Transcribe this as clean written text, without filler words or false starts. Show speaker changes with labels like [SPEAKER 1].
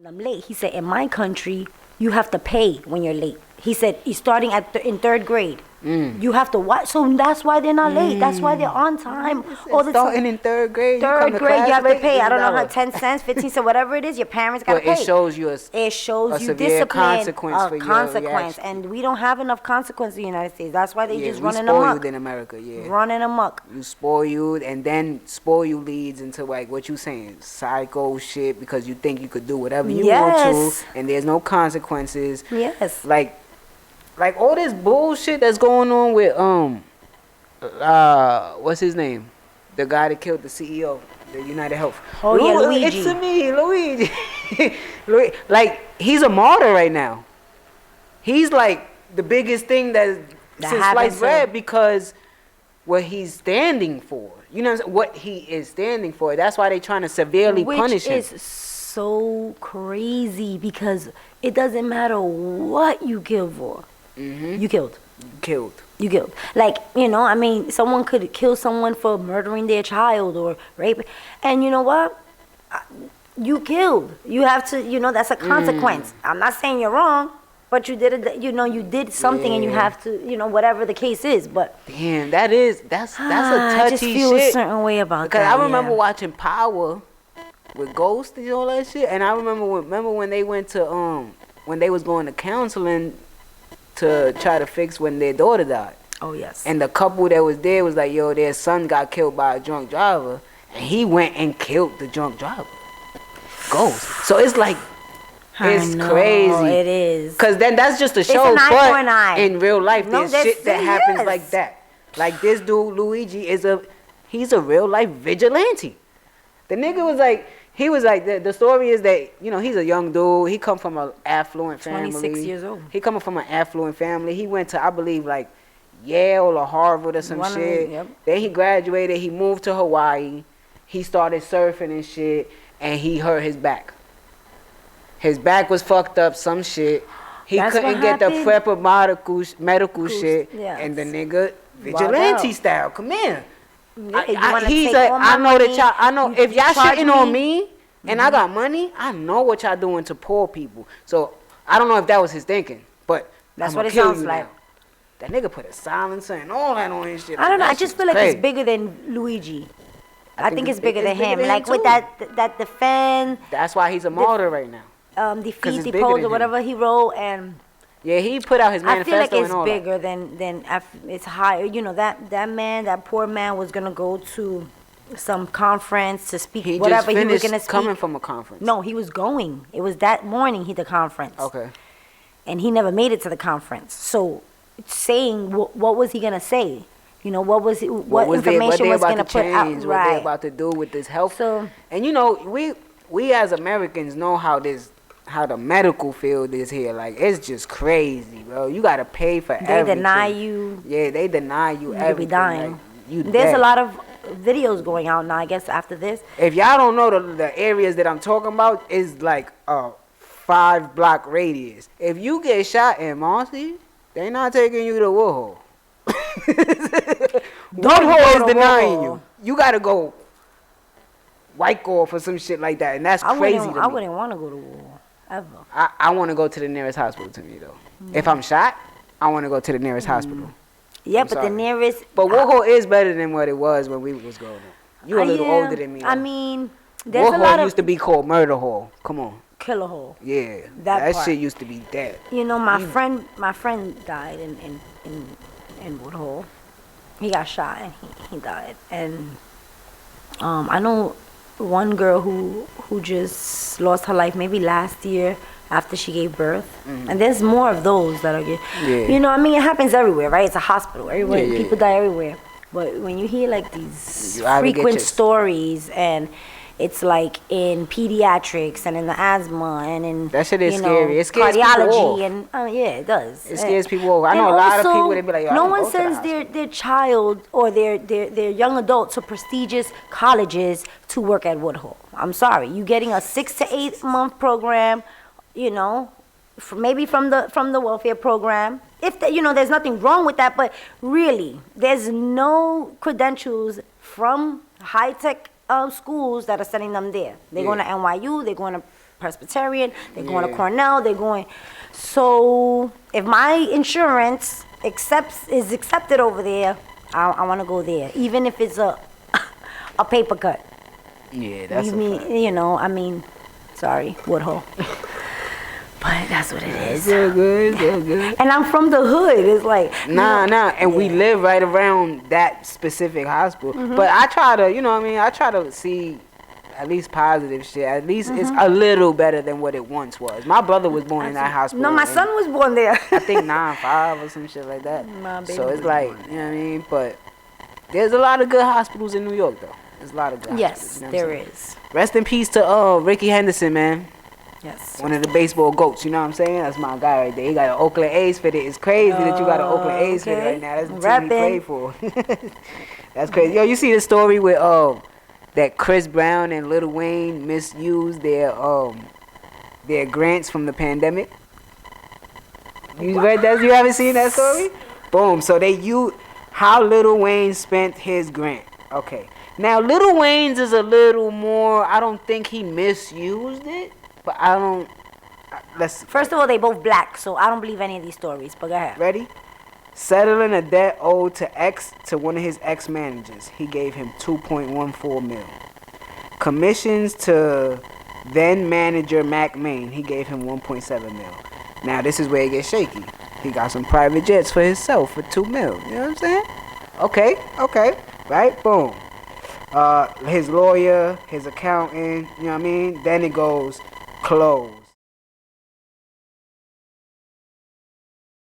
[SPEAKER 1] I'm late. He said, in my country, you have to pay when you're late. He said, you're starting in third grade. You have to watch. So that's why they're not late. That's why they're on time. All the
[SPEAKER 2] Starting
[SPEAKER 1] time.
[SPEAKER 2] in third grade.
[SPEAKER 1] Third grade, you have to pay. I don't know how,
[SPEAKER 2] $10.
[SPEAKER 1] 10 cents, 15 cents, whatever it is, your parents got to
[SPEAKER 2] But
[SPEAKER 1] pay.
[SPEAKER 2] it shows you
[SPEAKER 1] it shows you
[SPEAKER 2] severe
[SPEAKER 1] discipline,
[SPEAKER 2] consequence for your
[SPEAKER 1] consequence.
[SPEAKER 2] reaction.
[SPEAKER 1] And we don't have enough consequence in the United States. That's why they just running
[SPEAKER 2] spoiled
[SPEAKER 1] amok.
[SPEAKER 2] in America,
[SPEAKER 1] Running amok.
[SPEAKER 2] You spoil you, and then spoil you leads into like what you saying, psycho shit, because you think you could do whatever you want to, and there's no consequences.
[SPEAKER 1] Yes.
[SPEAKER 2] Like all this bullshit that's going on with what's his name? The guy that killed the CEO, the United Health.
[SPEAKER 1] Oh yeah, Luigi.
[SPEAKER 2] It's me, Luigi. Like he's a martyr right now. He's like the biggest thing that since sliced bread, because what he's standing for. You know what he is standing for. That's why they're trying to severely punish him.
[SPEAKER 1] Which is so crazy, because it doesn't matter what you kill for. You killed. You killed. Like, I mean, someone could kill someone for murdering their child or rape. And you know what? You killed. You have to, that's a consequence. I'm not saying you're wrong, but you did it, you did something, and you have to, whatever the case is. But
[SPEAKER 2] damn, that's a touchy
[SPEAKER 1] I just feel
[SPEAKER 2] shit.
[SPEAKER 1] a certain way about
[SPEAKER 2] because
[SPEAKER 1] that.
[SPEAKER 2] I remember watching Power with Ghost and all that shit. And I remember when they went to, when they was going to counseling to try to fix when their daughter died.
[SPEAKER 1] Oh, yes.
[SPEAKER 2] And the couple that was there was like, yo, their son got killed by a drunk driver, and he went and killed the drunk driver. Ghost. So it's like, it's crazy.
[SPEAKER 1] It is.
[SPEAKER 2] Because then that's just a show,
[SPEAKER 1] it's an eye for an eye.
[SPEAKER 2] In real life, there's shit that happens like that. Like this dude, Luigi, he's a real life vigilante. The nigga was like, the story is that, he's a young dude. He come from an affluent family.
[SPEAKER 1] 26 years old.
[SPEAKER 2] He coming from an affluent family. He went to, I believe, like Yale or Harvard or some shit.
[SPEAKER 1] Yep.
[SPEAKER 2] Then he graduated. He moved to Hawaii. He started surfing and shit, and he hurt his back. His back was fucked up, some shit. He couldn't get the proper medical shit, and the nigga vigilante style. Come here. I know if y'all shitting on me and I got money, I know what y'all doing to poor people. So I don't know if that was his thinking, but
[SPEAKER 1] that's what it sounds like.
[SPEAKER 2] Now. That nigga put a silencer and all that on his shit.
[SPEAKER 1] I don't know. I just feel like it's bigger than Luigi. I think it's bigger than him. Like with that defend.
[SPEAKER 2] That's why he's a martyr right now.
[SPEAKER 1] Defeat the pose or whatever he wrote, and
[SPEAKER 2] yeah, he put out his manifesto.
[SPEAKER 1] I feel like
[SPEAKER 2] it's
[SPEAKER 1] bigger than it's higher. That poor man was gonna go to some conference to speak.
[SPEAKER 2] He
[SPEAKER 1] whatever
[SPEAKER 2] just
[SPEAKER 1] he was gonna speak.
[SPEAKER 2] Coming from a conference.
[SPEAKER 1] No, he was going. It was that morning the conference.
[SPEAKER 2] Okay.
[SPEAKER 1] And he never made it to the conference. So, saying what was he gonna say? What was it? What information was gonna put out?
[SPEAKER 2] What they about to do with this health?
[SPEAKER 1] So,
[SPEAKER 2] and we as Americans know how the medical field is here. Like, it's just crazy, bro. You gotta pay for everything.
[SPEAKER 1] They deny you.
[SPEAKER 2] Yeah, they deny you everything.
[SPEAKER 1] Be dying.
[SPEAKER 2] Like,
[SPEAKER 1] there's a lot of videos going out now, I guess, after this.
[SPEAKER 2] If y'all don't know the areas that I'm talking about, is like a 5-block radius. If you get shot in Marcy, they not taking you to Woodhull. Woodhull is denying you. You gotta go Wyckoff or some shit like that, and that's crazy to me.
[SPEAKER 1] I wouldn't want to go to Woodhull ever.
[SPEAKER 2] I want to go to the nearest hospital to me though. If I'm shot, I want to go to the nearest hospital.
[SPEAKER 1] Yeah, but the nearest.
[SPEAKER 2] But Woodhull is better than what it was when we was growing up. You a little older than me. Though.
[SPEAKER 1] I mean, there's
[SPEAKER 2] Woodhull
[SPEAKER 1] a lot of
[SPEAKER 2] used to be called Murder Hall. Come on.
[SPEAKER 1] Killer Hole.
[SPEAKER 2] Yeah, that shit used to be dead.
[SPEAKER 1] My friend died in Woodhull. He got shot and he died. And I know one girl who just lost her life maybe last year after she gave birth. And there's more of those that are it happens everywhere, right? It's a hospital everywhere. People die everywhere. But when you hear like these frequent stories, and it's like in pediatrics and in the asthma and in
[SPEAKER 2] that shit is scary. It scares
[SPEAKER 1] cardiology
[SPEAKER 2] people off.
[SPEAKER 1] And it does.
[SPEAKER 2] It scares people off. I know a lot of people that be like,
[SPEAKER 1] no one sends their child or their young adult to prestigious colleges to work at Woodhull. I'm sorry, you getting a 6 to 8 month program, maybe from the welfare program. If there's nothing wrong with that, but really, there's no credentials from high tech schools that are sending them there. They're going to NYU, they're going to Presbyterian, they're going to
[SPEAKER 2] Yeah.
[SPEAKER 1] Cornell, they're going. So if my insurance is accepted over there, I want to go there, even if it's a paper cut.
[SPEAKER 2] Yeah, that's
[SPEAKER 1] Sorry, Woodhull. But that's what it is.
[SPEAKER 2] so good, so good.
[SPEAKER 1] And I'm from the hood. It's like
[SPEAKER 2] Nah, and we live right around that specific hospital. But I try to, I try to see at least positive shit. At least it's a little better than what it once was. My brother was born in that hospital.
[SPEAKER 1] No, my son was born there.
[SPEAKER 2] I think 9-5 or some shit like that.
[SPEAKER 1] My baby
[SPEAKER 2] So it's
[SPEAKER 1] was
[SPEAKER 2] like,
[SPEAKER 1] born
[SPEAKER 2] you know what I mean? But there's a lot of good hospitals in New York, though. There's a lot of good hospitals.
[SPEAKER 1] Yes,
[SPEAKER 2] You know what
[SPEAKER 1] there
[SPEAKER 2] I'm saying?
[SPEAKER 1] is.
[SPEAKER 2] Rest in peace to Ricky Henderson, man.
[SPEAKER 1] Yes.
[SPEAKER 2] One of the baseball goats, you know what I'm saying? That's my guy right there. He got an Oakland A's fitted. It's crazy that you got an Oakland A's fitted right now. That's the team he played for. That's crazy. Yo, you see the story with that Chris Brown and Lil Wayne misused their grants from the pandemic? You read that? You haven't seen that story? Boom. So how Lil Wayne spent his grant. Okay. Now Lil Wayne's is a little more. I don't think he misused it. But I don't.
[SPEAKER 1] First of all, they both black, so I don't believe any of these stories. But go ahead.
[SPEAKER 2] Ready? Settling a debt owed to one of his ex-managers. He gave him 2.14 mil. Commissions to then manager Mac Main. He gave him 1.7 mil. Now this is where it gets shaky. He got some private jets for himself for 2 mil. You know what I'm saying? Okay. Right? Boom. His lawyer, his accountant. You know what I mean? Then it goes closed.